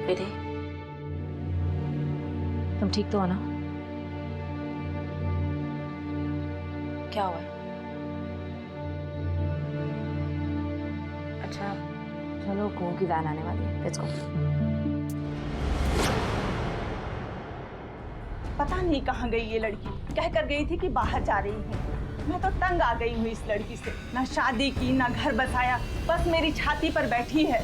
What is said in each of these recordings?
बेटे, तुम ठीक तो हो ना? क्या हुआ है? अच्छा चलो, कुओं की वैन आने वाली है, लेट्स गो। पता नहीं कहाँ गई ये लड़की, कह कर गई थी कि बाहर जा रही है। मैं तो तंग आ गई हूँ इस लड़की से, ना शादी की ना घर बसाया, बस मेरी छाती पर बैठी है।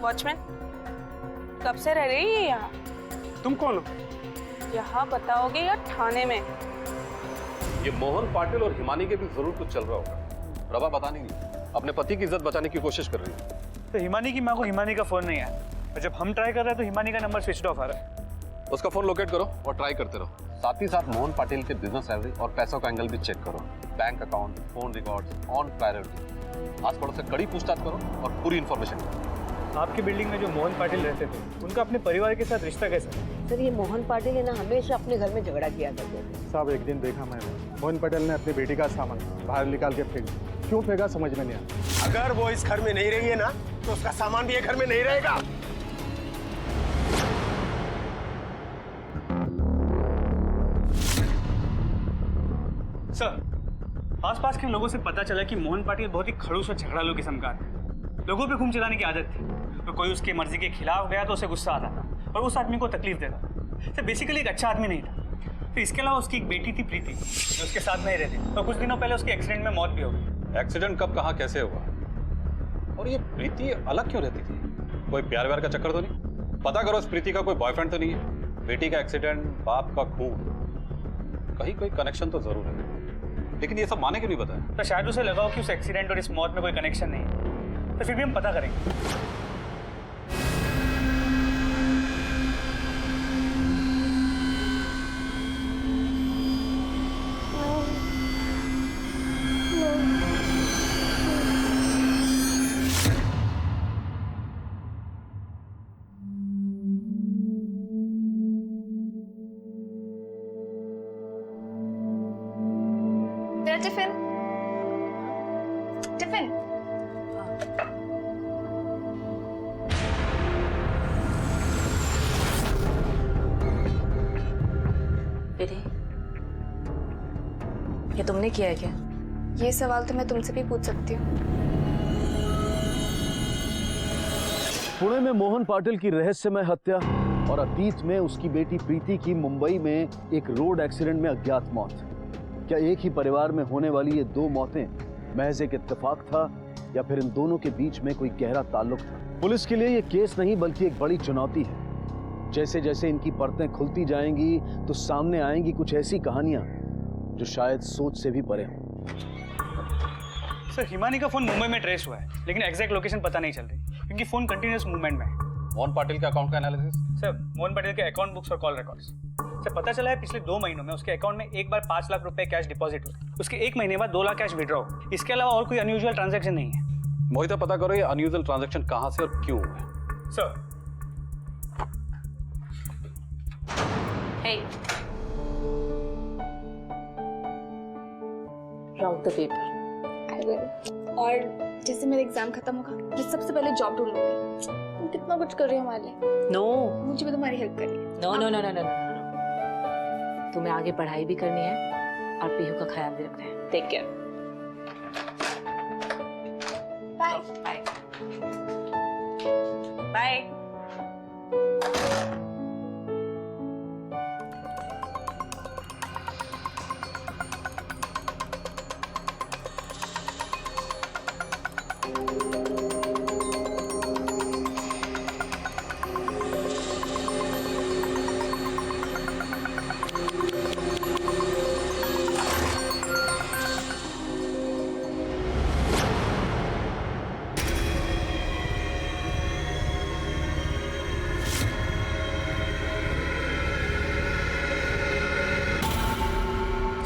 वॉचमैन, कब से रह रही है यहाँ? तुम कौन हो? यहाँ बताओगे या थाने में? ये मोहन पाटिल और हिमानी के भी जरूर कुछ चल रहा होगा। प्रभा बता नहीं रही, अपने पति की इज्जत बचाने की कोशिश कर रही है। तो हिमानी की माँ को हिमानी का फोन नहीं आया, और जब हम ट्राई कर रहे हैं तो हिमानी का नंबर स्विच ऑफ आ रहा है। उसका फोन लोकेट करो और ट्राई करते रहो। साथ ही साथ मोहन पाटिल के बिजनेस सैलरी और पैसों का एंगल भी चेक करो। Bank account, phone records on priority. आस पड़ोस से कड़ी पूछताछ करो और पूरी इन्फॉर्मेशन दो। आपकी बिल्डिंग में जो मोहन पाटिल रहते थे, उनका अपने परिवार के साथ रिश्ता कैसा है? सर, ये मोहन पाटिल है ना, हमेशा अपने घर में झगड़ा किया करते थे। साहब, एक दिन देखा मैंने, मोहन पटेल ने अपनी बेटी का सामान बाहर निकाल के फेंक दिया। क्यों फेंका समझ में नहीं आया। अगर वो इस घर में नहीं रही है ना, तो उसका सामान भी ये घर में नहीं रहेगा। सर, आसपास के लोगों से पता चला कि मोहन पाटिल बहुत ही खड़ूस और झगड़ालू किस्म का है। लोगों पे खून चलाने की आदत थी, तो कोई उसकी मर्जी के खिलाफ गया तो उसे गुस्सा आता था और उस आदमी को तकलीफ देता था। तो बेसिकली एक अच्छा आदमी नहीं था। तो इसके अलावा उसकी एक बेटी थी प्रीति, जो उसके साथ नहीं रहती, तो कुछ दिनों पहले उसके एक्सीडेंट में मौत भी हो गई। एक्सीडेंट कब कहाँ कैसे हुआ? और ये प्रीति अलग क्यों रहती थी? कोई प्यार व्यार का चक्कर तो नहीं? पता करो, इस प्रीति का कोई बॉयफ्रेंड तो नहीं है? बेटी का एक्सीडेंट, बाप का खून, कहीं कोई कनेक्शन तो जरूर है। लेकिन ये सब माने क्यों नहीं बताया? तो शायद उसे लगा हो कि उस एक्सीडेंट और इस मौत में कोई कनेक्शन नहीं है, तो फिर भी हम पता करेंगे। मेरा टिफिन टिफिन। बेटे, ये तुमने किया है क्या? ये सवाल तो मैं तुमसे भी पूछ सकती हूँ। पुणे में मोहन पाटिल की रहस्यमय हत्या और अतीत में उसकी बेटी प्रीति की मुंबई में एक रोड एक्सीडेंट में अज्ञात मौत। क्या एक ही परिवार में होने वाली ये दो मौतें महज एक इत्तेफाक था, या फिर इन दोनों के बीच में कोई गहरा ताल्लुक था? पुलिस के लिए ये केस नहीं बल्कि एक बड़ी चुनौती है। जैसे जैसे इनकी परतें खुलती जाएंगी तो सामने आएंगी कुछ ऐसी कहानियां जो शायद सोच से भी परे हों। सर, हिमानी का फोन मुंबई में ट्रेस हुआ है, लेकिन एग्जैक्ट लोकेशन पता नहीं चल रही क्योंकि फोन कंटिन्यूअस मूवमेंट में है। मोहन पाटिल के अकाउंट का एनालिसिस? सर, मोहन पाटिल के अकाउंट बुक्स और कॉल रिकॉर्ड्स से पता चला है पिछले 2 महीनों में उसके अकाउंट में एक बार 5 लाख रुपए कैश डिपॉजिट हुए, उसके 1 महीने बाद 2 लाख कैश विड्रॉ। इसके अलावा और कोई अनयूजुअल ट्रांजैक्शन नहीं है। मोहिता, पता करो ये अनयूजुअल ट्रांजैक्शन कहाँ से और क्यों हुए। Sir, Hey. Write the paper. I will. और जैसे मेरा एग्जाम खत्म होगा, मैं सबसे पहले जॉब ढूंढूंगी। तुम कितना कुछ कर रही हो हमारे लिए। No. मुझे भी तुम्हारी हेल्प करनी है। No, no, no, no, no, no. तुम्हें आगे पढ़ाई भी करनी है और पीहू का ख्याल भी रखना है। Take care. Bye bye. Bye.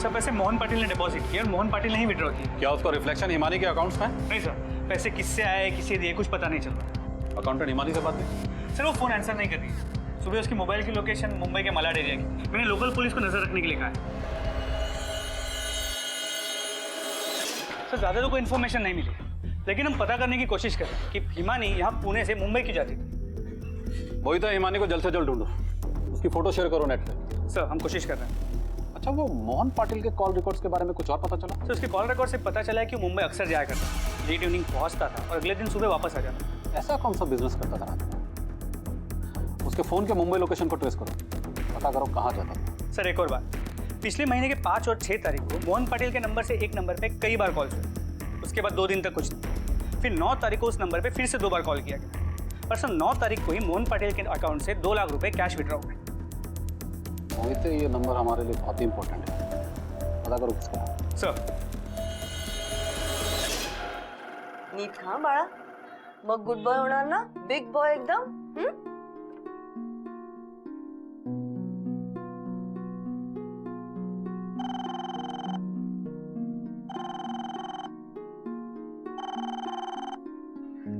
सब पैसे मोहन पाटिल ने डिपॉजिट किए और मोहन पाटिल ने ही विड्रॉ किए। क्या उसका रिफ्लेक्शन हिमानी के अकाउंट्स में है? नहीं सर, पैसे किससे आए किससे दिए कुछ पता नहीं चल रहा। अकाउंटेंट हिमानी से बात नहीं? सर वो फ़ोन आंसर नहीं कर रही है। सुबह उसकी मोबाइल की लोकेशन मुंबई के मलाड एरिया की, मैंने लोकल पुलिस को नजर रखने के लिए कहा है। सर ज़्यादा तो कोई इन्फॉर्मेशन नहीं मिली, लेकिन हम पता करने की कोशिश कर रहे हैं कि हिमानी यहाँ पुणे से मुंबई क्यों जाती थी। वही तो, हिमानी को जल्द से जल्द ढूंढो, उसकी फोटो शेयर करो नेट पे। सर हम कोशिश कर रहे हैं। अच्छा, वो मोहन पाटिल के कॉल रिकॉर्ड्स के बारे में कुछ और पता चला? सर उसके कॉल रिकॉर्ड से पता चला है कि वो मुंबई अक्सर जाया करता था, लेट इवनिंग पहुँचता था और अगले दिन सुबह वापस आ जाता। ऐसा कौन सा बिजनेस करता था? उसके फोन के मुंबई लोकेशन को ट्रेस करो, पता करो कहाँ जाता था। सर एक और बात, पिछले महीने के 5 और 6 तारीख को मोहन पाटिल के नंबर से एक नंबर पे कई बार कॉल हुए। उसके बाद 2 दिन तक कुछ नहीं। फिर 9 तारीख को उस नंबर पे फिर से 2 बार कॉल किया गया। पर सर 9 तारीख को ही मोहन पाटिल के अकाउंट से 2 लाख रुपए कैश विड्रॉ हुए। मोहित, ये नंबर हमारे लिए बहुत ही इंपॉर्टेंट है, पता करो किसका। सर नीट खा बाळा, मग गुड बॉय होणार ना, बिग बॉय एकदम.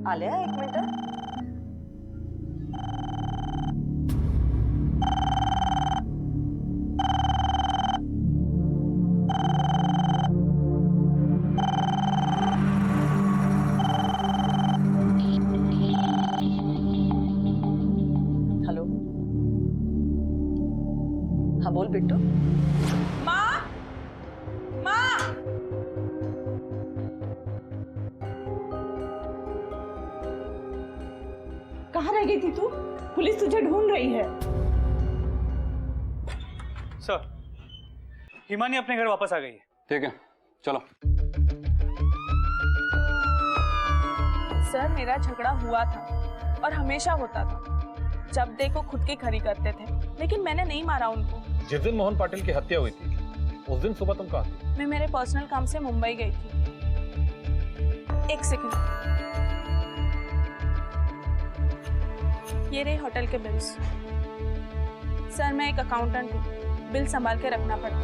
आल्या 1 मिनिट. हेलो, हाँ बोल बिट्टू. माँ, माँ, कहाँ रह गई थी तू? पुलिस तुझे ढूंढ रही है. सर हिमानी अपने घर वापस आ गई है। ठीक है, चलो। सर मेरा झगड़ा हुआ था और हमेशा होता था। जब देखो खुद की खरी करते थे, लेकिन मैंने नहीं मारा उनको। जिस दिन मोहन पाटिल की हत्या हुई थी उस दिन सुबह तुम कहाँ थी? मैं मेरे पर्सनल काम से मुंबई गई थी। 1 सेकंड, ये रहे होटल के बिल्स। सर मैं एक अकाउंटेंट हूँ, बिल संभाल के रखना पड़ता है।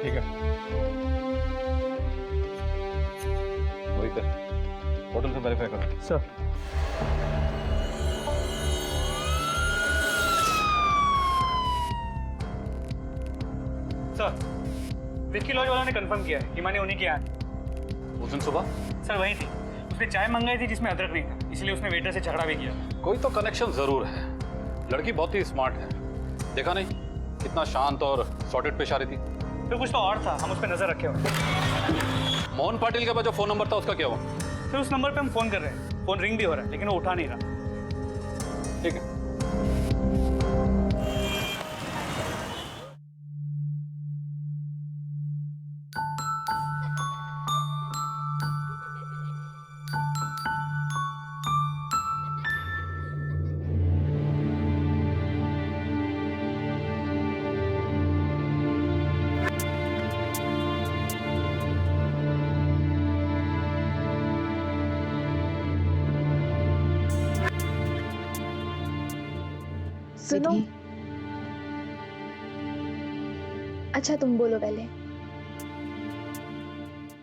ठीक है, वही तो, होटल से वेरीफाई करो। सर सर विक्की लॉज वालों ने कंफर्म किया है हिमानी उन्हीं के यहाँ है। उस दिन सुबह? सर वही थी, उसने चाय मंगाई थी जिसमें अदरक नहीं था, इसलिए उसने वेटर से झगड़ा भी किया। कोई तो कनेक्शन जरूर है। लड़की बहुत ही स्मार्ट है, देखा नहीं कितना शांत और सॉर्टेड पेश आ रही थी। फिर कुछ तो और था, हम उस पर नजर रखे हुए। मोहन पाटिल के पास जो फोन नंबर था उसका क्या हुआ? फिर उस नंबर पे हम फोन कर रहे हैं, फोन रिंग भी हो रहा है लेकिन वो उठा नहीं रहा। ठीक है, सुनो. अच्छा तुम बोलो पहले.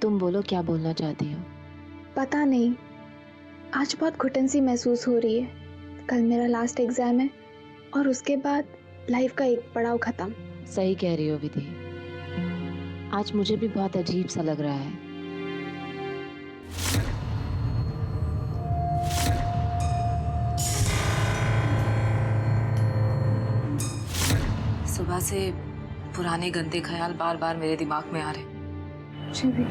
तुम बोलो क्या बोलना चाहती हो। पता नहीं, आज बहुत घुटन सी महसूस हो रही है। कल मेरा लास्ट एग्जाम है और उसके बाद लाइफ का एक पड़ाव खत्म. सही कह रही हो विधि, आज मुझे भी बहुत अजीब सा लग रहा है। सुबह से पुराने गंदे ख्याल बार बार मेरे दिमाग में आ रहे। मुझे भी.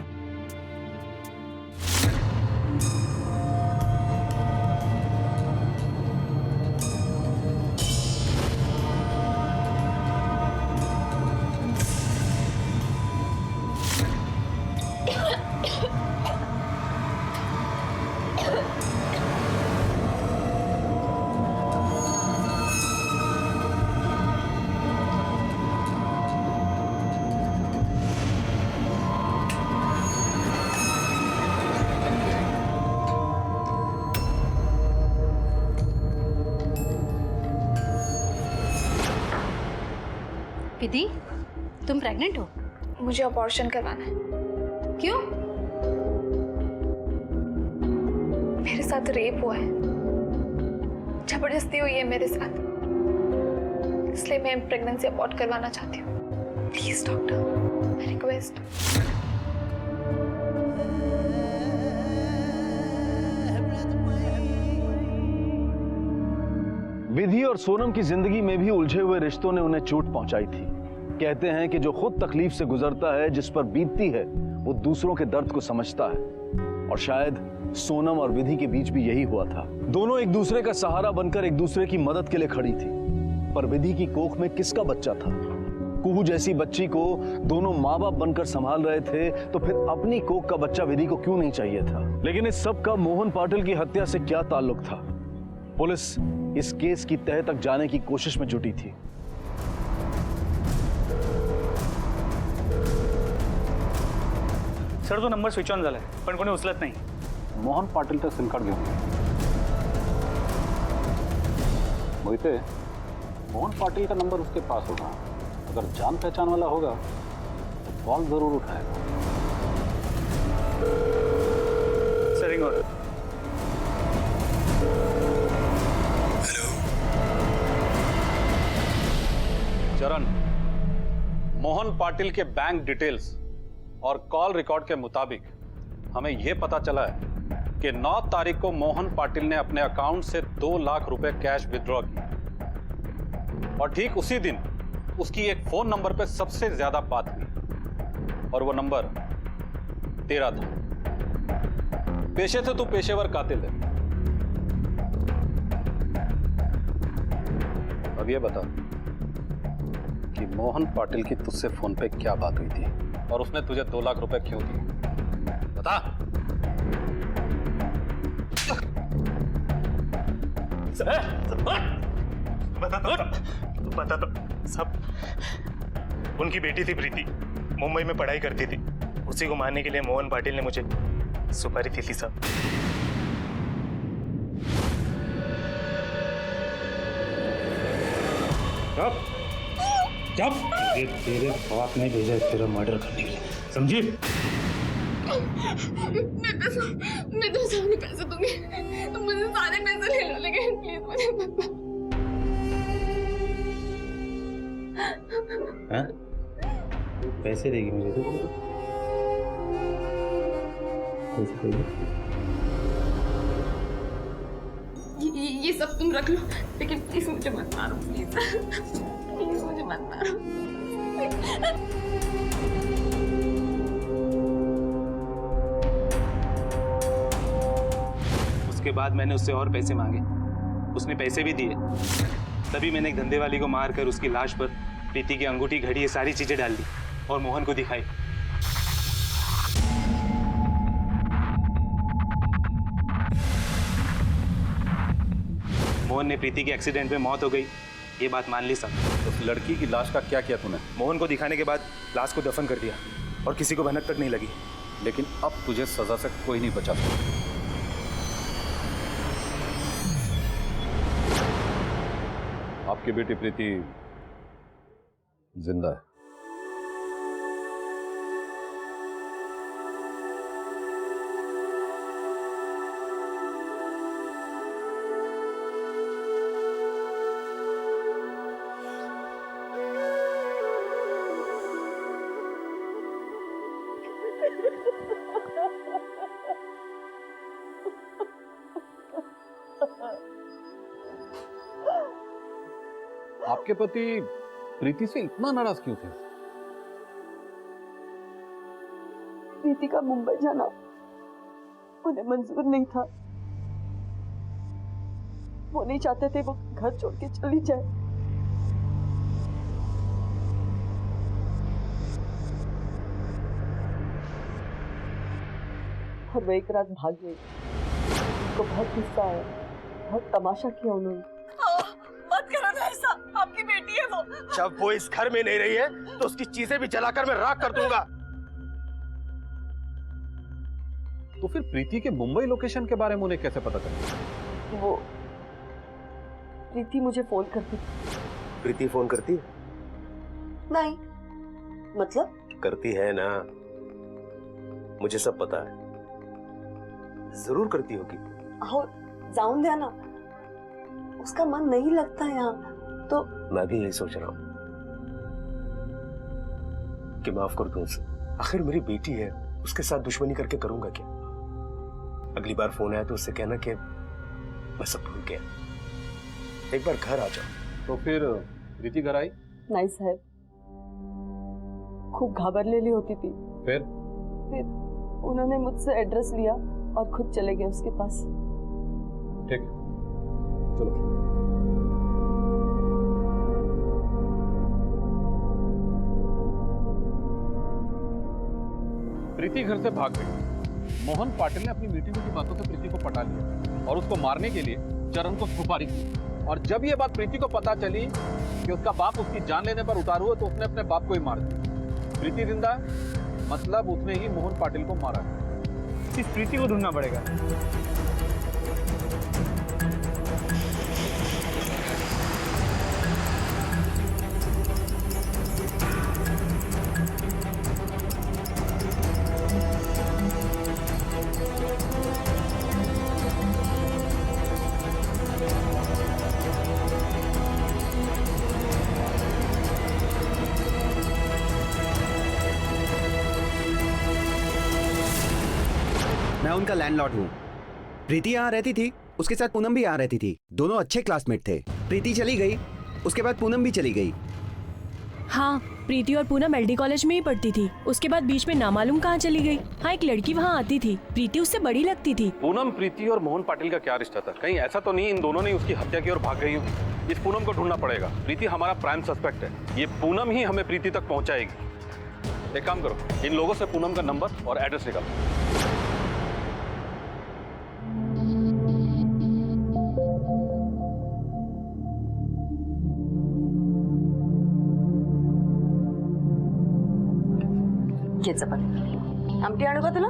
विधि, तुम प्रेग्नेंट हो? मुझे अबॉर्शन करवाना है। क्यों? मेरे साथ रेप हुआ है, जबरदस्ती हुई है मेरे साथ, इसलिए मैं प्रेगनेंसी अबॉर्ट करवाना चाहती हूँ। Please doctor, request. विधि और सोनम की जिंदगी में भी उलझे हुए रिश्तों ने उन्हें चोट पहुंचाई थी। कहते हैं कि जो खुद तकलीफ से गुजरता है, जिस पर बीतती है, वो दूसरों के दर्द को समझता है। और शायद सोनम और विधि के बीच भी यही हुआ था। दोनों एक दूसरे का सहारा बनकर एक दूसरे की मदद के लिए खड़ी थी। पर विधि की कोख में किसका बच्चा था? कुहू जैसी बच्ची को दोनों माँ बाप बनकर संभाल रहे थे, तो फिर अपनी कोख का बच्चा विधि को क्यों नहीं चाहिए था? लेकिन इस सब का मोहन पाटिल की हत्या से क्या ताल्लुक था? पुलिस इस केस की तह तक जाने की कोशिश में जुटी थी। सर तो नंबर स्विच ऑन झालाय, पण कोणी उचलत नाही. मोहन पाटिलचं सिम कार्ड घेऊन मोहिते, मोहन पाटिल का नंबर उसके पास होगा। अगर जान पहचान वाला होगा तो कॉल जरूर उठाएगा। सर रिंग हो रहा है. चरण, मोहन पाटिल के बैंक डिटेल्स और कॉल रिकॉर्ड के मुताबिक हमें यह पता चला है कि 9 तारीख को मोहन पाटिल ने अपने अकाउंट से 2 लाख रुपए कैश विड्रॉ किए और ठीक उसी दिन उसकी एक फोन नंबर पे सबसे ज्यादा बात हुई और वो नंबर तेरा था। पेशे से तू पेशेवर कातिल है। अब ये बता कि मोहन पाटिल की तुझसे फोन पे क्या बात हुई थी और उसने तुझे 2 लाख रुपए क्यों दिए? बता। बता दो सब। उनकी बेटी थी प्रीति, मुंबई में पढ़ाई करती थी। उसी को मारने के लिए मोहन पाटिल ने मुझे सुपारी दी थी सब। जब तेरे बाप ने भेजा तेरा मर्डर करने के लिए, समझी? मैं तो सारे पैसे दूंगी, तुम मुझे सारे पैसे ले लो, लेकिन प्लीज मुझे मत मारो। हाँ? पैसे देगी मुझे तो? पैसे देगी? ये सब तुम रख लो, लेकिन प्लीज मुझे मत मारो, प्लीज प्लीज मुझे मत मारो। उसके बाद मैंने उससे और पैसे मांगे, उसने पैसे भी दिए। तभी मैंने एक धंधे वाली को मारकर उसकी लाश पर प्रीति की अंगूठी, घड़ी, ये सारी चीजें डाल दी और मोहन को दिखाई। मोहन ने प्रीति की एक्सीडेंट में मौत हो गई, ये बात मान ली सब। उस लड़की की लाश का क्या किया तूने? मोहन को दिखाने के बाद लाश को दफन कर दिया और किसी को भनक तक नहीं लगी। लेकिन अब तुझे सजा से कोई नहीं बचा सकता। आपकी बेटी प्रीति जिंदा है। आपके पति प्रीति से इतना नाराज क्यों थे? प्रीति का मुंबई जाना उन्हें मंजूर नहीं था। वो नहीं चाहते थे वो घर छोड़ के चली जाए। और वो एक रात भाग गई। उनको बहुत गुस्सा आया, बहुत तमाशा किया उन्होंने। मत करो ना ऐसा, आपकी बेटी है वो। जब वो इस घर में नहीं रही है तो उसकी चीजें भी जलाकर मैं राख कर दूंगा। तो फिर प्रीति के मुंबई लोकेशन के बारे में उन्हें कैसे पता चला? वो प्रीति मुझे फोन करती। प्रीति फोन करती है? नहीं, मतलब करती है ना, मुझे सब पता है, जरूर करती होगी। अहो जाऊन द्या ना, उसका मन नहीं लगता यहाँ तो। मैं भी यही सोच रहा हूँ कि माफ कर दूं उसे। आखिर मेरी बेटी है, उसके साथ दुश्मनी करके करूंगा क्या? अगली बार फोन आया तो उससे कहना कि मैं सब भूल गया, एक बार घर आ जाओ। तो फिर प्रीति घर आई? नहीं साहब, खूब घबरालेली होती थी। फिर उन्होंने मुझसे एड्रेस लिया और खुद चले गए उसके पास। ठीक, चलो। प्रीति घर से भाग गई। मोहन पाटिल ने अपनी मीठी मीठी बातों से प्रीति को पटा लिया और उसको मारने के लिए चरण को सुपारी की। और जब ये बात प्रीति को पता चली कि उसका बाप उसकी जान लेने पर उतारू है, तो उसने अपने बाप को ही मार दिया। प्रीति जिंदा है, मतलब उसने ही मोहन पाटिल को मारा। इस प्रीति को ढूंढना पड़ेगा। मैं उनका लैंडलॉर्ड हूँ। प्रीति यहाँ रहती थी, उसके साथ पूनम भी यहाँ रहती थी। दोनों अच्छे क्लासमेट थे। प्रीति चली गई, उसके बाद पूनम भी चली गई। हाँ, प्रीति और पूनम एलडी कॉलेज में ही पढ़ती थी। उसके बाद बीच में नामालूम कहाँ चली गई। हाँ, एक लड़की वहाँ आती थी, प्रीति उससे बड़ी लगती थी। पूनम, प्रीति और मोहन पाटिल का क्या रिश्ता था? कहीं ऐसा तो नहीं इन दोनों ने उसकी हत्या की और भाग गई हो? इस पूनम को ढूंढना पड़ेगा। प्रीति हमारा प्राइम सस्पेक्ट है। ये पूनम ही हमें प्रीति तक पहुंचाएगी। एक काम करो, इन लोगों से पूनम का नंबर और एड्रेस निकालो। घे चपाती। आमटी आणू का तुला?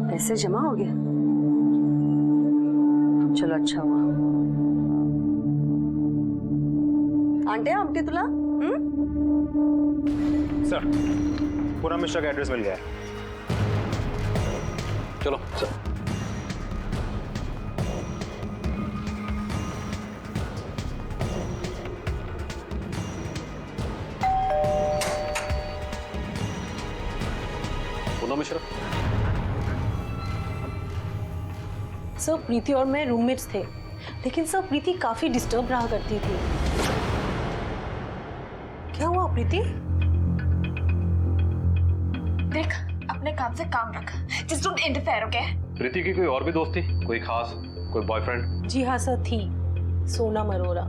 पैसे जमा हो गए? चलो अच्छा हुआ। आंटे आमटी तुला? सर, पूनम मिश्रा का एड्रेस मिल गया है। चलो सर। मिश्रा, सर प्रीति और मैं रूममेट्स थे, लेकिन सर प्रीति काफी डिस्टर्ब रहा करती थी। क्या हुआ प्रीति? देख, अपने काम से काम रख। Just don't interfere, okay? प्रीति की कोई और भी दोस्त थी? कोई खास, कोई बॉयफ्रेंड? जी हाँ सर, थी सोनम अरोरा।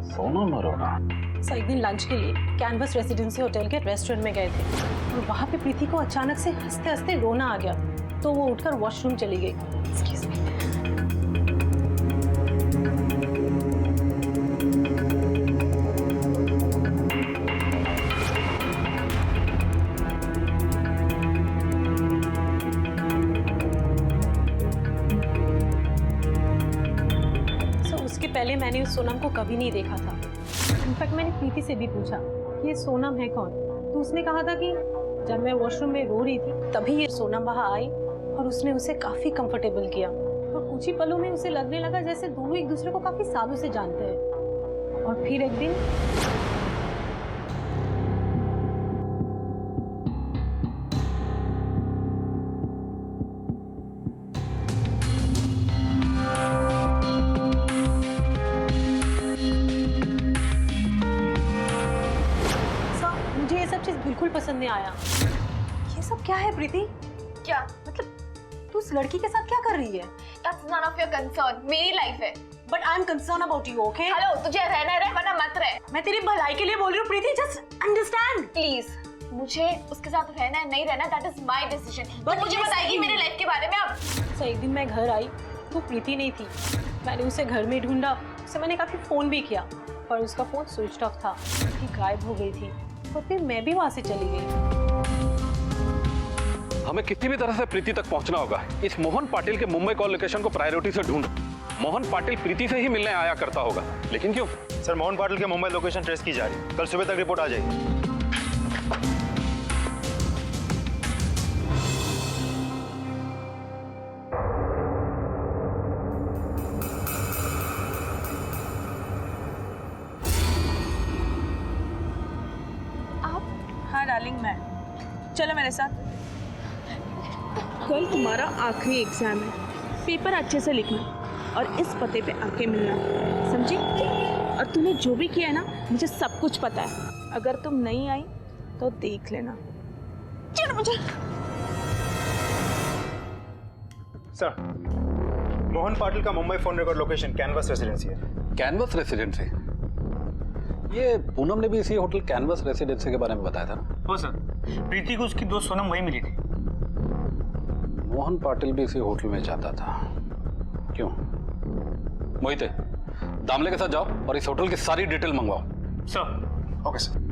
सोनम अरोरा? सर एक दिन लंच के लिए कैनवस रेसिडेंसी होटल के रेस्टोरेंट में गए थे और वहाँ पे प्रीति को अचानक से हंसते हंसते रोना आ गया, तो वो उठकर वॉशरूम चली गई। Excuse me. सर उसके पहले मैंने उस सोनम को कभी नहीं देखा था। इनफैक्ट मैंने प्रीति से भी पूछा कि ये सोनम है कौन, तो उसने कहा था कि जब मैं वॉशरूम में रो रही थी तभी ये सोनम वहाँ आई और उसने उसे काफी कंफर्टेबल किया और कुछ ही पलों में उसे लगने लगा जैसे दोनों एक दूसरे को काफी सालों से जानते हैं। और फिर एक दिन बिल्कुल पसंद नहीं आया। ये सब क्या है प्रीति? क्या मतलब तू उस लड़की के साथ क्या कर रही है? That's none of your concern. मेरी लाइफ है। But I'm concerned about you, okay? Hello, तुझे रहना रहे वरना मत रहे। मैं तेरी भलाई के लिए बोल रही हूँ प्रीति, just understand. Please, मुझे उसके साथ रहना है नहीं रहना, that is my decision. तो मुझे बताएगी मेरे लाइफ के बारे में अब। तो एक दिन मैं घर आई तो प्रीति नहीं थी। मैंने उसे घर में ढूंढा, उसे मैंने काफी फोन भी किया पर उसका फोन स्विच ऑफ था, गायब हो गई थी। और फिर मैं भी वहां से चली गई। हमें किसी भी तरह से प्रीति तक पहुंचना होगा। इस मोहन पाटिल के मुंबई कॉल लोकेशन को प्रायोरिटी से ढूंढ। मोहन पाटिल प्रीति से ही मिलने आया करता होगा, लेकिन क्यों? सर, मोहन पाटिल के मुंबई लोकेशन ट्रेस की जा रही है। कल सुबह तक रिपोर्ट आ जाएगी। हाँ डार्लिंग, मैं चलो मेरे साथ। कल तुम्हारा आखिरी एग्जाम है, पेपर अच्छे से लिखना और इस पते पे आके मिलना, समझी? और तूने जो भी किया है ना, मुझे सब कुछ पता है। अगर तुम नहीं आई तो देख लेना। चलो मुझे। सर, मोहन पाटिल का Mumbai phone record location Canvas Residency है। Canvas Residency? ये पूनम ने भी इसी होटल कैनवस रेसिडेंसी के बारे में बताया था ना? हो सर, प्रीति को उसकी दोस्त सोनम वहीं मिली थी। मोहन पाटिल भी इसी होटल में जाता था, क्यों? मोहिते, दामले के साथ जाओ और इस होटल की सारी डिटेल मंगवाओ। सर। Okay sir.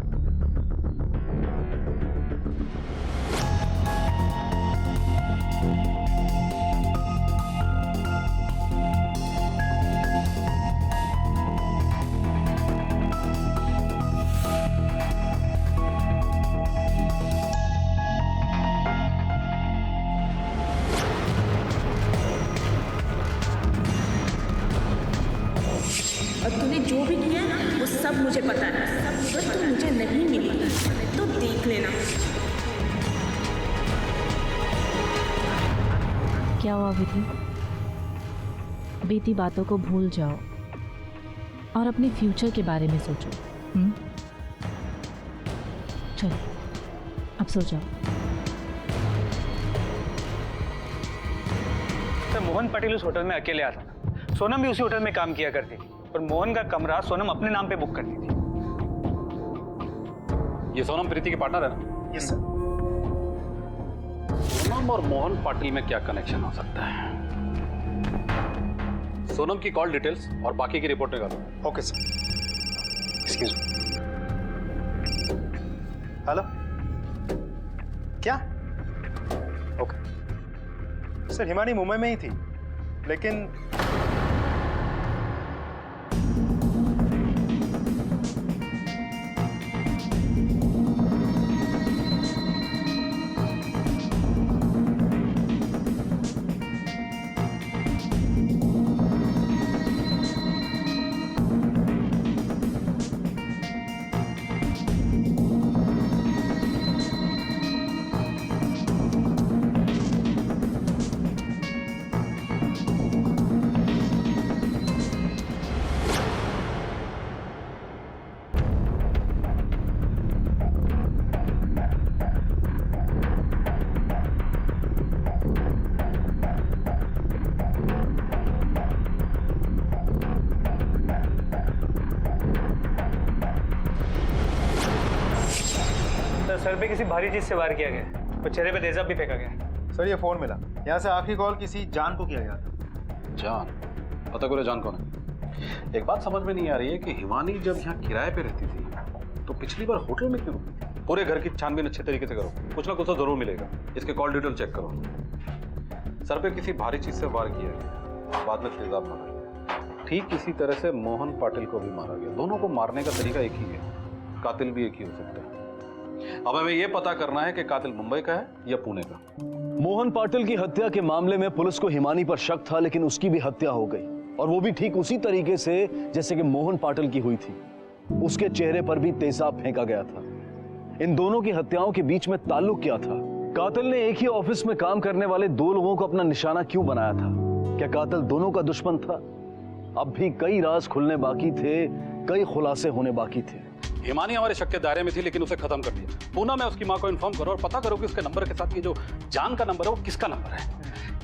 और तूने जो भी किया ना, वो सब मुझे पता है। अगर तू मुझे नहीं मिली तो देख लेना। क्या हुआ विधि? बीती बातों को भूल जाओ और अपने फ्यूचर के बारे में सोचो। चलो अब सो जाओ। सर, मोहन पाटिल उस होटल में अकेले आता था। सोनम भी उसी होटल में काम किया करती थी और मोहन का कमरा सोनम अपने नाम पे बुक करती थी। ये सोनम प्रीति के पार्टनर है ना? Yes sir. सोनम और मोहन पाटिल में क्या कनेक्शन हो सकता है? सोनम की कॉल डिटेल्स और बाकी की रिपोर्ट निकालो। Okay sir. Excuse me. Hello, क्या? ओके सर, हिमानी मुंबई में ही थी, लेकिन सर पे किसी भारी चीज से वार किया गया और चेहरे पे तेजाब भी फेंका गया। सर, ये फोन मिला, यहाँ से आखिरी कॉल किसी जान को किया गया था। जान? पता करो जान कौन है। एक बात समझ में नहीं आ रही है कि हिमानी जब यहाँ किराए पे रहती थी तो पिछली बार होटल में क्यों रुकी? पूरे घर की छानबीन अच्छे तरीके से करो, कुछ ना कुछ तो जरूर मिलेगा। इसके कॉल डिटेल चेक करो। सर पे किसी भारी चीज से वार किया गया, बाद में तेजाब मारा गया। ठीक इसी तरह से मोहन पाटिल को भी मारा गया। दोनों को मारने का तरीका एक ही है, कातिल भी एक ही हो सकता है। अब हमें यह पता करना है कि कातिल मुंबई का है या पुणे का। मोहन पाटिल की हत्या के मामले में पुलिस को हिमानी पर शक था, लेकिन उसकी भी हत्या हो गई, और वो भी ठीक उसी तरीके से जैसे कि मोहन पाटिल की हुई थी। उसके चेहरे पर भी तेजाब फेंका गया था। इन दोनों की हत्याओं के बीच में ताल्लुक क्या था? कातिल ने एक ही ऑफिस में काम करने वाले दो लोगों को अपना निशाना क्यों बनाया था? क्या कातिल दोनों का दुश्मन था? अब भी कई राज खुलने बाकी थे, कई खुलासे होने बाकी थे। हिमानी हमारे शक के दायरे में थी, लेकिन उसे खत्म कर दिया। पूना में उसकी मां को इन्फॉर्म करो और पता करो कि उसके नंबर के साथ ये जो जान का नंबर है वो किसका नंबर है।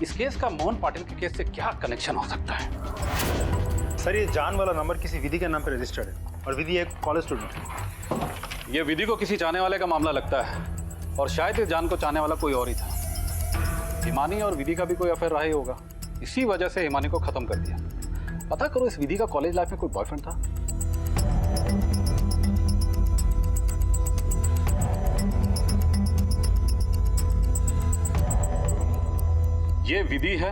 इस केस का मोहन पाटिल के केस से क्या कनेक्शन हो सकता है? सर, ये जान वाला नंबर किसी विधि के नाम पे रजिस्टर्ड है और विधि एक कॉलेज स्टूडेंट है। ये विधि को किसी चाहने वाले का मामला लगता है, और शायद इस जान को चाहने वाला कोई और ही था। हिमानी और विधि का भी कोई अफेयर रहा ही होगा, इसी वजह से हिमानी को खत्म कर दिया। पता करो इस विधि का कॉलेज लाइफ में कोई बॉयफ्रेंड था? ये विधि है,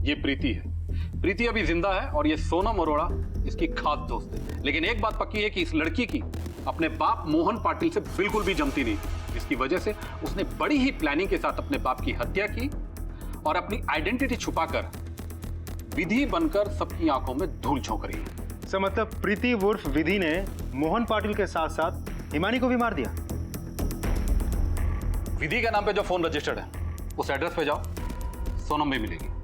ये प्रीति है। प्रीति अभी जिंदा है और ये सोनम अरोड़ा इसकी खास दोस्त है। लेकिन एक बात पक्की है कि इस लड़की की अपने बाप मोहन पाटिल से बिल्कुल भी जमती नहीं, जिसकी वजह से उसने बड़ी ही प्लानिंग के साथ अपने बाप की हत्या की और अपनी आइडेंटिटी छुपाकर विधि बनकर सबकी आंखों में धूल झोंक रही है। सर मतलब प्रीति उर्फ विधि ने मोहन पाटिल के साथ साथ हिमानी को भी मार दिया? विधि के नाम पे जो फोन रजिस्टर्ड है उस एड्रेस पे जाओ, सोनम भी मिलेगी।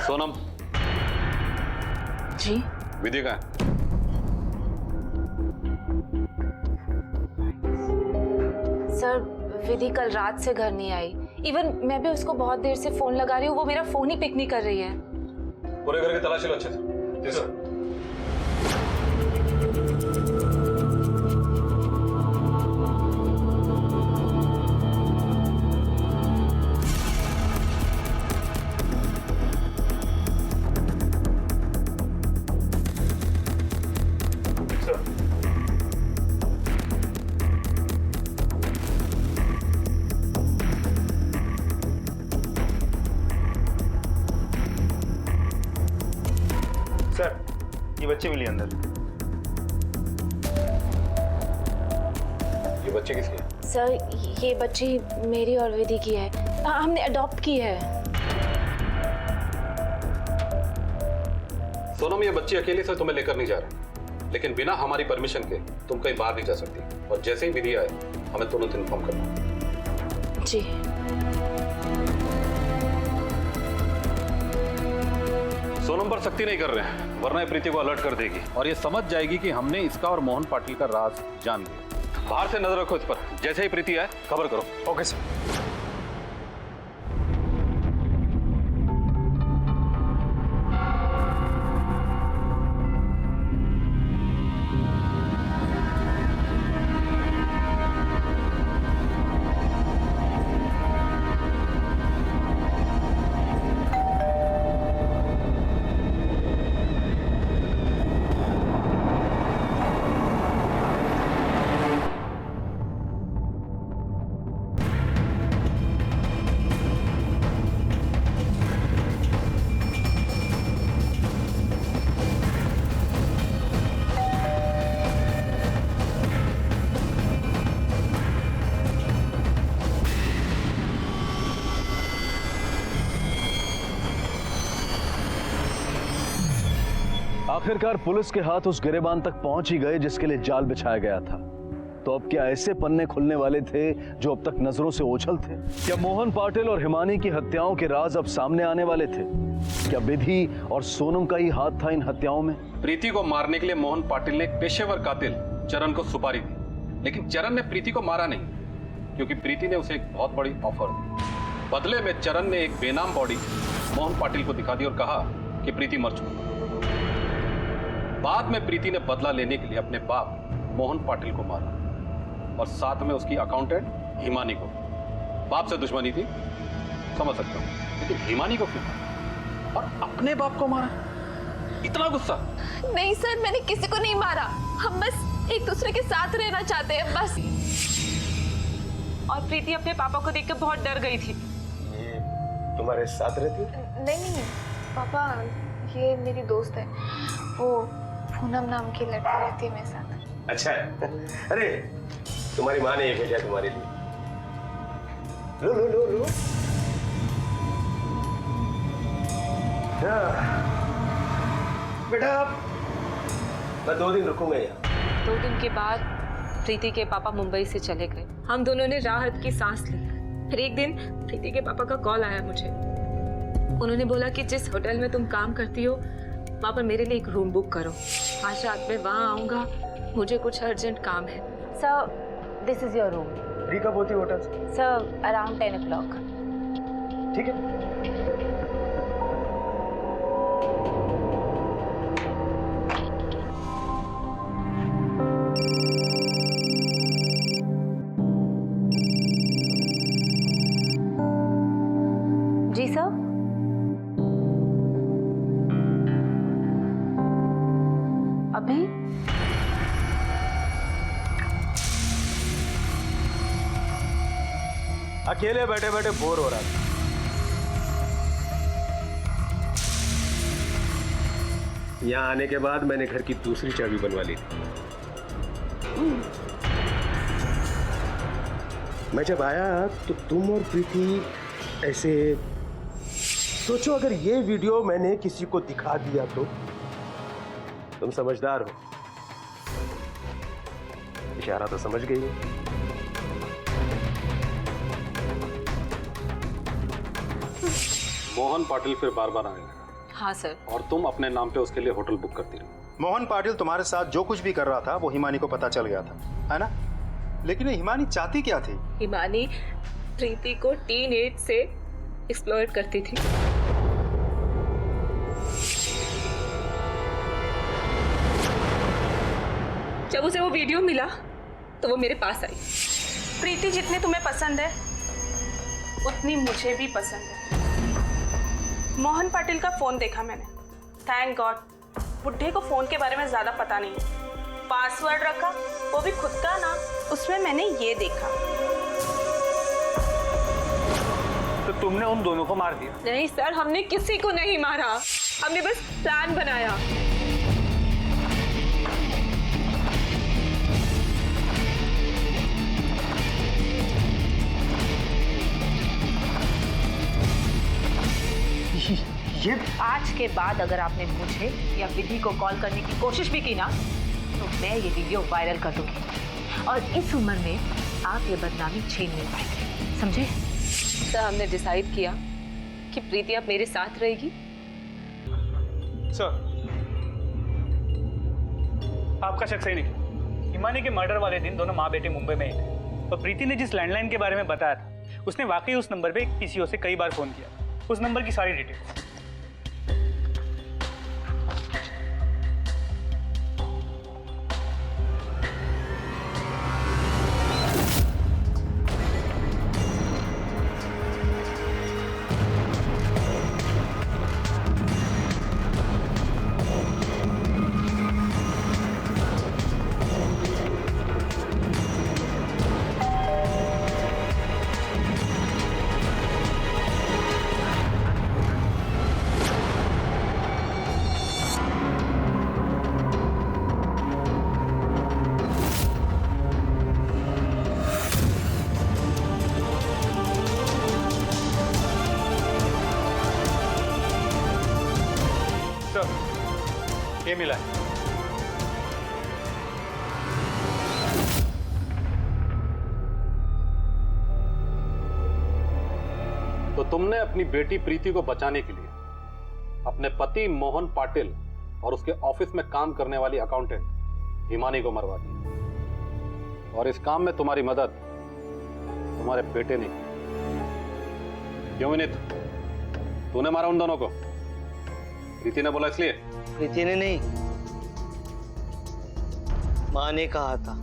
सोनम जी विधि का है? सर विधि कल रात से घर नहीं आई। इवन मैं भी उसको बहुत देर से फोन लगा रही हूँ, वो मेरा फोन ही पिक नहीं कर रही है। पूरे घर की तलाशी लो अच्छे से। जी सर। सर ये बच्चे मिली अंदर। ये बच्चे किसके हैं? सर ये बच्ची मेरी और विधि की है। हमने अडॉप्ट की है। सोनम ये बच्ची अकेले से तुम्हें लेकर नहीं जा रहे, लेकिन बिना हमारी परमिशन के तुम कहीं बाहर नहीं जा सकती। और जैसे ही विधि आए हमें तुरंत इन्फॉर्म करना। जी। सोनम पर सख्ती नहीं कर रहे हैं, वरना ये प्रीति को अलर्ट कर देगी और ये समझ जाएगी कि हमने इसका और मोहन पाटिल का राज जान लिया। बाहर से नजर रखो इस पर, जैसे ही प्रीति आए खबर करो। Okay sir. आखिरकार पुलिस के हाथ उस गिरेबान तक पहुंच ही गए जिसके लिए जाल बिछाया गया था। तो अब क्या ऐसे पन्ने खुलने वाले थे जो अब तक नजरों से ओझल थे? क्या मोहन पाटिल और हिमानी की हत्याओं के राज अब सामने आने वाले थे? क्या विधि और सोनम का ही हाथ था इन हत्याओं में? प्रीति को मारने के लिए मोहन पाटिल ने एक पेशेवर कातिल चरण को सुपारी दी, लेकिन चरण ने प्रीति को मारा नहीं, क्योंकि प्रीति ने उसे एक बहुत बड़ी ऑफर दी। बदले में चरण ने एक बेनाम बॉडी मोहन पाटिल को दिखा दी और कहा कि प्रीति मर चुकी। बाद में प्रीति ने बदला लेने के लिए अपने बाप मोहन पाटिल को मारा और साथ में उसकी अकाउंटेंट हिमानी को। बाप से दुश्मनी थी, समझ सकता हूं, लेकिन हिमानी को क्यों मारा और अपने बाप को मारा? इतना गुस्सा? नहीं सर, मैंने किसी को नहीं मारा। हम बस एक दूसरे के साथ रहना चाहते हैं, बस। और प्रीति अपने पापा को देखकर बहुत डर गई थी। ये तुम्हारे साथ रहती है? नहीं पापा, ये मेरी दोस्त है, वो पूनम नाम की लड़की रहती है मेरे साथ। अच्छा है। अरे तुम्हारी माँ ने ये भेजा तुम्हारे लिए। लो लो लो लो। बेटा मैं 2 दिन रुकूंगा यहाँ। 2 दिन के बाद प्रीति के पापा मुंबई से चले गए। हम दोनों ने राहत की सांस ली। फिर एक दिन प्रीति के पापा का कॉल आया मुझे। उन्होंने बोला कि जिस होटल में तुम काम करती हो वहाँ पर मेरे लिए एक रूम बुक करो। आज रात में वहाँ आऊँगा, मुझे कुछ अर्जेंट काम है। Sir this is your room. Free कब होती है होटल? Sir around 10 o'clock। ठीक है। अकेले बैठे बैठे बोर हो रहा था। यहाँ आने के बाद मैंने घर की दूसरी चाबी बनवा ली थी। मैं जब आया तो तुम और प्रीति ऐसे, सोचो अगर ये वीडियो मैंने किसी को दिखा दिया तो। तुम समझदार हो, इशारा तो समझ गई हो। मोहन पाटिल फिर बार बार आएगा। हाँ सर। और तुम अपने नाम पे उसके लिए होटल बुक करती रही। मोहन पाटिल तुम्हारे साथ जो कुछ भी कर रहा था वो हिमानी को पता चल गया था, है ना? लेकिन ये हिमानी चाहती क्या थी? हिमानी प्रीति को टीन एज से एक्सप्लॉइट करती थी। जब उसे वो वीडियो मिला तो वो मेरे पास आई। प्रीति जितनी तुम्हें पसंद है उतनी मुझे भी पसंद है। मोहन पाटिल का फोन देखा मैंने। थैंक गॉड बुड्ढे को फोन के बारे में ज्यादा पता नहीं है। पासवर्ड रखा, वो भी खुद का ना। उसमें मैंने ये देखा। तो तुमने उन दोनों को मार दिया? नहीं सर, हमने किसी को नहीं मारा, हमने बस प्लान बनाया। ये आज के बाद अगर आपने मुझे या विधि को कॉल करने की कोशिश भी की ना तो मैं ये वीडियो वायरल कर दूंगी और इस उम्र में आप ये बदनामी छीन नहीं पाएंगे, समझे? सर हमने डिसाइड किया कि प्रीति अब मेरे साथ रहेगी। सर आपका शक सही नहीं। हिमानी के मर्डर वाले दिन दोनों माँ बेटे मुंबई में ही थे और प्रीति ने जिस लैंडलाइन के बारे में बताया था उसने वाकई उस नंबर पे एक पीसीओ से कई बार फोन किया। उस नंबर की सारी डिटेल्स। ये मिला है। तो तुमने अपनी बेटी प्रीति को बचाने के लिए अपने पति मोहन पाटिल और उसके ऑफिस में काम करने वाली अकाउंटेंट हिमानी को मरवा दिया। और इस काम में तुम्हारी मदद तुम्हारे बेटे ने की। क्यों विनीत, तूने मारा उन दोनों को? प्रीति ने बोला इसलिए? प्रीति ने नहीं, माँ ने कहा था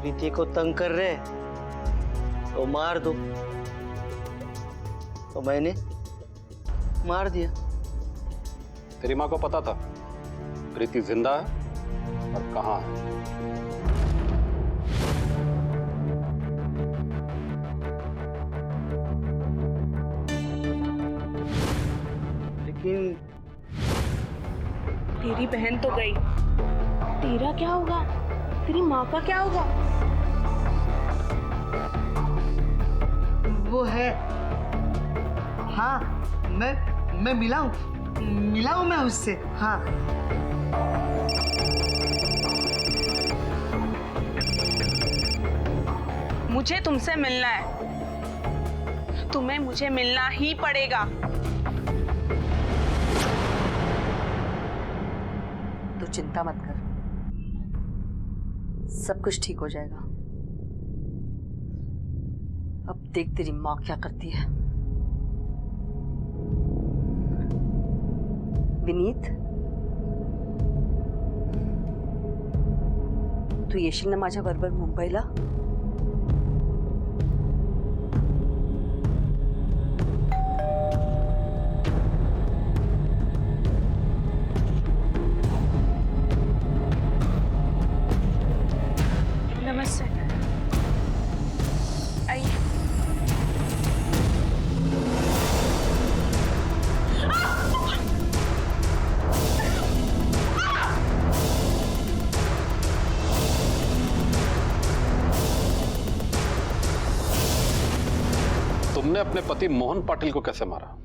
प्रीति को तंग कर रहे तो मार दो, तो मैंने मार दिया। तेरी माँ को पता था प्रीति जिंदा है और कहाँ है? लेकिन तेरी बहन तो गई, तेरा क्या होगा? तेरी माँ का क्या होगा? वो है, हाँ मैं मिला हूँ मैं उससे। हाँ मुझे तुमसे मिलना है, तुम्हें मुझे मिलना ही पड़ेगा। तू चिंता मत कर, सब कुछ ठीक हो जाएगा। अब देख तेरी माँ क्या करती है। विनीत, तू येशील ना माझ्या बरोबर मुंबईला? नमस्ते। आइए। अपने पति मोहन पाटिल को कैसे मारा?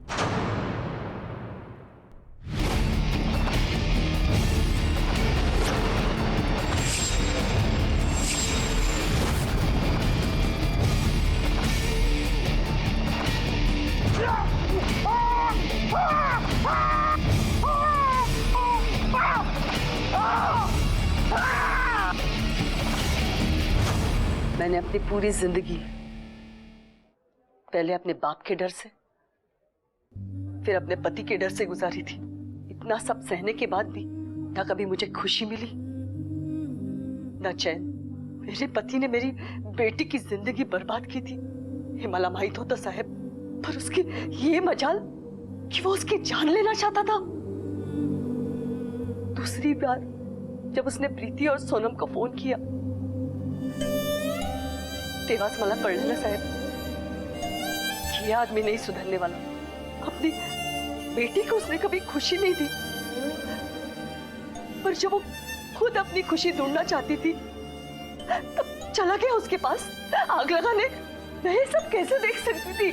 मैंने अपनी पूरी जिंदगी पहले अपने बाप के डर से, फिर अपने पति के डर से गुजारी थी। इतना सब सहने के बाद भी ना कभी मुझे खुशी मिली ना चैन। मेरे पति ने मेरी बेटी की जिंदगी बर्बाद की थी। हिमालय माहित होता साहब, पर उसकी ये मजाल कि वो उसकी जान लेना चाहता था। दूसरी बार जब उसने प्रीति और सोनम को फोन किया, तेवास मला कळलेलं साहेब कि यह आदमी नहीं सुधरने वाला। अपनी बेटी को उसने कभी खुशी नहीं दी, पर जब वो खुद अपनी खुशी ढूंढना चाहती थी तब चला गया उसके पास आग लगाने। मैं ये सब कैसे देख सकती थी?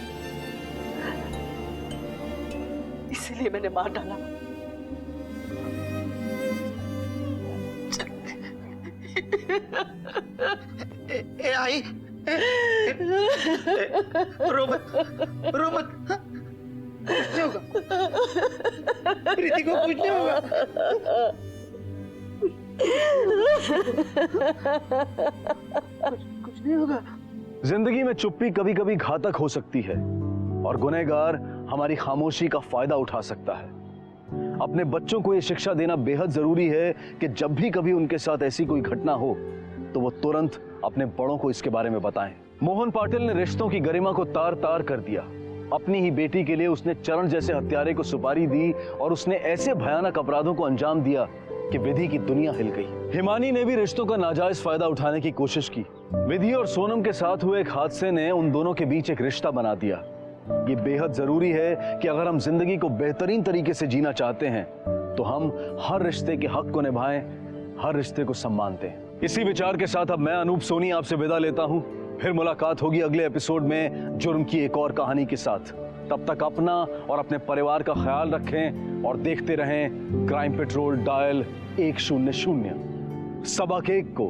इसलिए मैंने मार डाला। आई रो मत, रो मत। कुछ नहीं होगा, प्रीति को कुछ नहीं होगा। कुछ नहीं होगा। जिंदगी में चुप्पी कभी कभी घातक हो सकती है और गुनहगार हमारी खामोशी का फायदा उठा सकता है। अपने बच्चों को यह शिक्षा देना बेहद जरूरी है कि जब भी कभी उनके साथ ऐसी कोई घटना हो तो वो तुरंत अपने बड़ों को इसके बारे में बताएं। मोहन पाटिल ने रिश्तों की गरिमा को तार तार कर दिया। अपनी ही बेटी के लिए उसने चरण जैसे हत्यारे को सुपारी दी और उसने ऐसे भयानक अपराधों को अंजाम दिया कि विधि की दुनिया हिल गई। हिमानी ने भी रिश्तों का नाजायज फायदा उठाने की कोशिश की। विधि और सोनम के साथ हुए एक हादसे ने उन दोनों के बीच एक रिश्ता बना दिया। ये बेहद जरूरी है कि अगर हम जिंदगी को बेहतरीन तरीके से जीना चाहते हैं तो हम हर रिश्ते के हक को निभाएं, हर रिश्ते को सम्मान दें। इसी विचार के साथ अब मैं अनूप सोनी आपसे विदा लेता हूं। फिर मुलाकात होगी अगले एपिसोड में जुर्म की एक और कहानी के साथ। तब तक अपना और अपने परिवार का ख्याल रखें और देखते रहें क्राइम पेट्रोल डायल 100। सबक 1 को